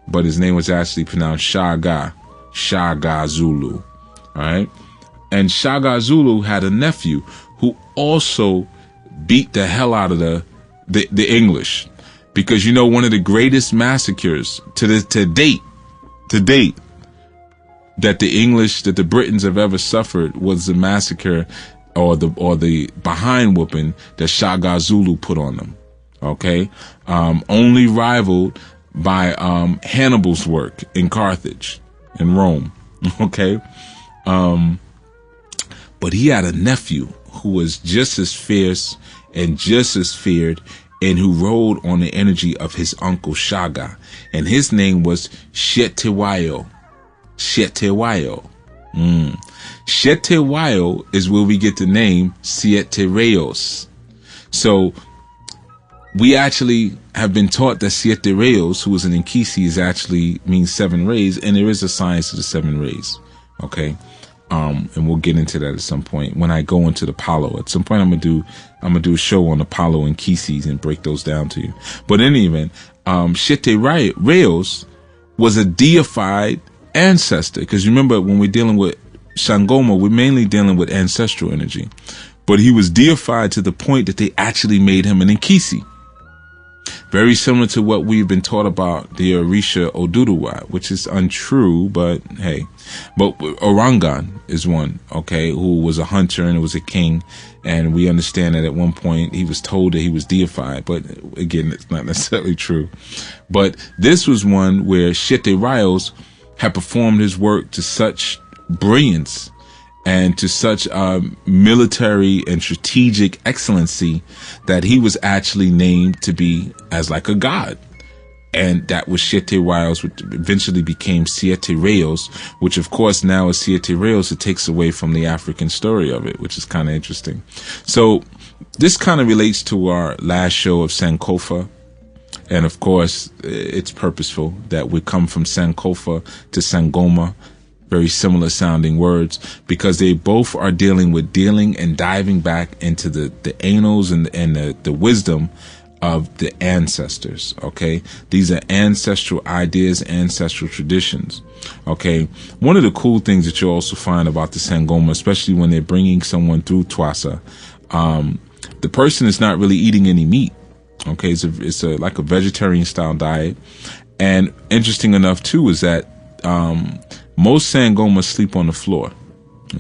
but his name was actually pronounced Shaga Zulu. All right, and Shaga Zulu had a nephew who also beat the hell out of the English, because one of the greatest massacres to date that the Britons have ever suffered was the massacre or the behind whooping that Shaga Zulu put on them. Okay, only rivaled by Hannibal's work in Carthage, in Rome. Okay, but he had a nephew who was just as fierce and just as feared, and who rode on the energy of his uncle Shaga, and his name was Shetewayo. Shetewayo. Shetewayo is where we get the name Siete Rayos. So we actually have been taught that Siete Rayos, who is an Nkisi, is actually means 7 rays, and there is a science to the 7 rays. Okay. And we'll get into that at some point when I go into the Palo. At some point, I'm gonna do a show on the Palo and Kisis and break those down to you. But in any event, Siete Rayos was a deified ancestor, because remember, when we're dealing with Sangoma, we're mainly dealing with ancestral energy. But he was deified to the point that they actually made him an Nkisi. Very similar to what we've been taught about the Orisha Oduduwa, which is untrue, but hey. But Orangan is one, okay, who was a hunter and was a king. And we understand that at one point he was told that he was deified. But again, it's not necessarily true. But this was one where Siete Rayos had performed his work to such brilliance and to such military and strategic excellency that he was actually named to be as like a god. And that was Siete Rayos, which eventually became Siete Rayos, which of course now is Siete Rayos. It takes away from the African story of it, which is kind of interesting. So this kind of relates to our last show of Sankofa. And of course, it's purposeful that we come from Sankofa to Sangoma. Very similar sounding words, because they both are dealing and diving back into the annals and the wisdom of the ancestors. Okay, these are ancestral ideas, ancestral traditions. Okay, one of the cool things that you also find about the Sangoma, especially when they're bringing someone through Twasa, the person is not really eating any meat. Okay, it's like a vegetarian style diet. And interesting enough too is that most Sangomas sleep on the floor.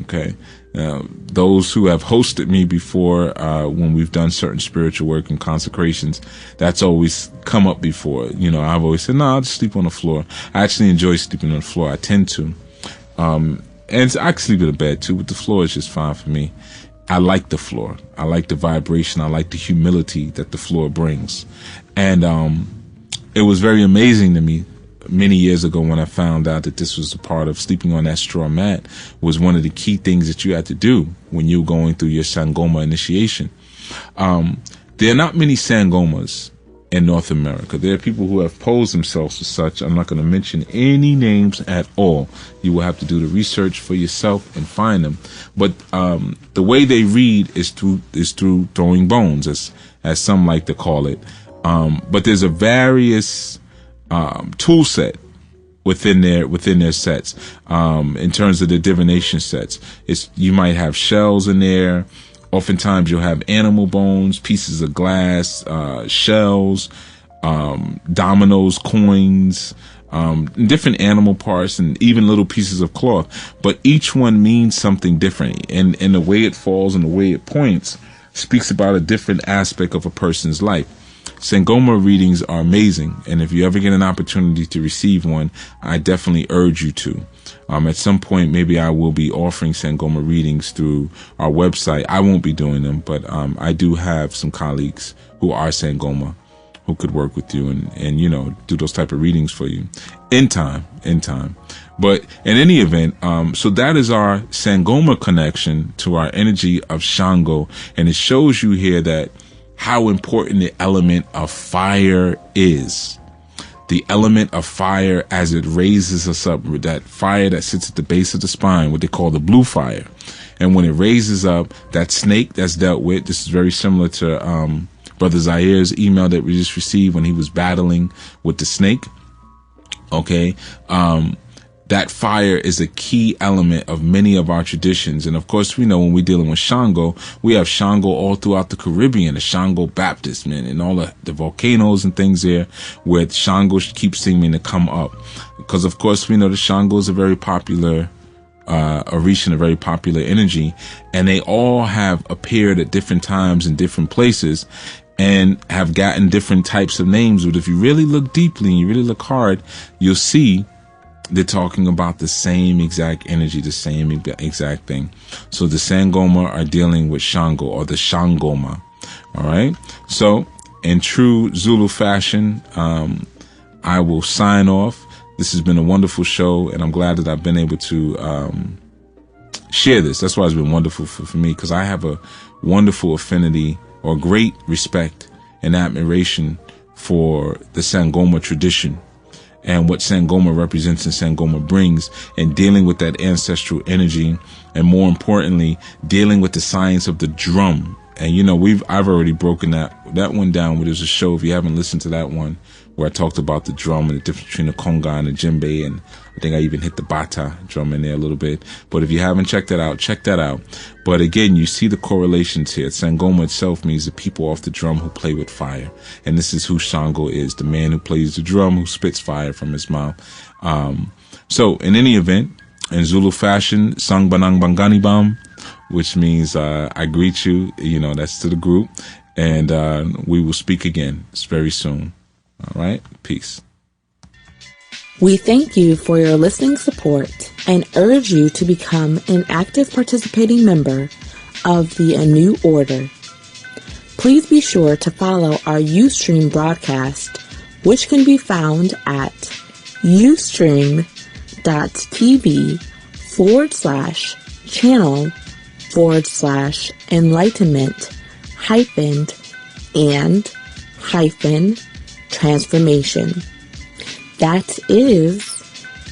Okay. Those who have hosted me before, when we've done certain spiritual work and consecrations, that's always come up before. I've always said, no, I'll just sleep on the floor. I actually enjoy sleeping on the floor. I tend to. And I can sleep in a bed too, but the floor is just fine for me. I like the floor. I like the vibration. I like the humility that the floor brings. And it was very amazing to me many years ago when I found out that this was a part of sleeping on that straw mat was one of the key things that you had to do when you're going through your Sangoma initiation. There are not many Sangomas in North America. There are people who have posed themselves as such. I'm not going to mention any names at all. You will have to do the research for yourself and find them. But the way they read is through throwing bones, as some like to call it. But there's a various tool set within their sets. In terms of the divination sets, you might have shells in there. Oftentimes you'll have animal bones, pieces of glass, shells, dominoes, coins, different animal parts, and even little pieces of cloth. But each one means something different. And the way it falls and the way it points speaks about a different aspect of a person's life. Sangoma readings are amazing. And if you ever get an opportunity to receive one, I definitely urge you to. At some point, maybe I will be offering Sangoma readings through our website. I won't be doing them, but I do have some colleagues who are Sangoma who could work with you and do those type of readings for you in time. But in any event, so that is our Sangoma connection to our energy of Shango. And it shows you here that how important the element of fire is. The element of fire as it raises us up, that fire that sits at the base of the spine, what they call the blue fire. And when it raises up, that snake that's dealt with, this is very similar to Brother Zaire's email that we just received when he was battling with the snake. Okay. That fire is a key element of many of our traditions. And of course, we know when we're dealing with Shango, we have Shango all throughout the Caribbean, the Shango Baptist, man, and all the volcanoes and things there where Shango keeps seeming to come up. Because of course, we know the Shango is a very popular Orisha, a very popular energy, and they all have appeared at different times in different places and have gotten different types of names. But if you really look deeply and you really look hard, you'll see they're talking about the same exact energy, the same exact thing. So the Sangoma are dealing with Shango, or the Shangoma. All right. So in true Zulu fashion, I will sign off. This has been a wonderful show, and I'm glad that I've been able to share this. That's why it's been wonderful for me, because I have a wonderful affinity or great respect and admiration for the Sangoma tradition and what Sangoma represents and Sangoma brings, and dealing with that ancestral energy, and more importantly, dealing with the science of the drum. And I've already broken that one down. Where there's a show, if you haven't listened to that one, where I talked about the drum and the difference between the conga and the djembe, and I think I even hit the bata drum in there a little bit. But if you haven't checked that out, check that out. But again, you see the correlations here. Sangoma itself means the people off the drum who play with fire. And this is who Shango is, the man who plays the drum, who spits fire from his mouth. So in any event, in Zulu fashion, Sang Banang Bangani Bam, which means I greet you, that's to the group. And we will speak again very soon. All right. Peace. We thank you for your listening support and urge you to become an active participating member of the ANU Order. Please be sure to follow our Ustream broadcast, which can be found at ustream.tv/channel/enlightenment and-transformation. That is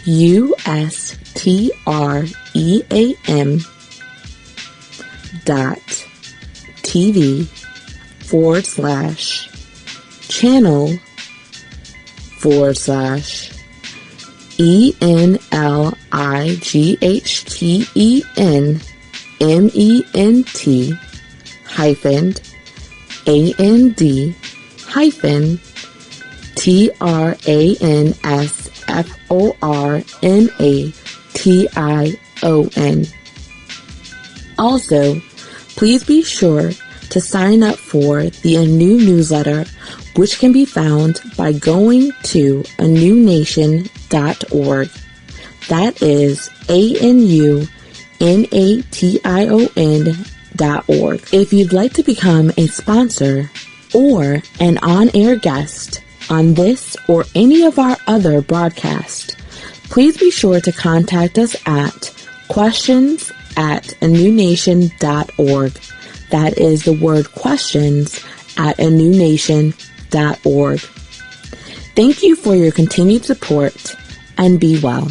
ustream.tv/channel/enlightenment. Also, please be sure to sign up for the ANU newsletter, which can be found by going to anunation.org. That is ANUNATION.org. If you'd like to become a sponsor or an on-air guest, on this or any of our other broadcasts, please be sure to contact us at questions@anewnation.org. That is the word questions@anewnation.org. Thank you for your continued support, and be well.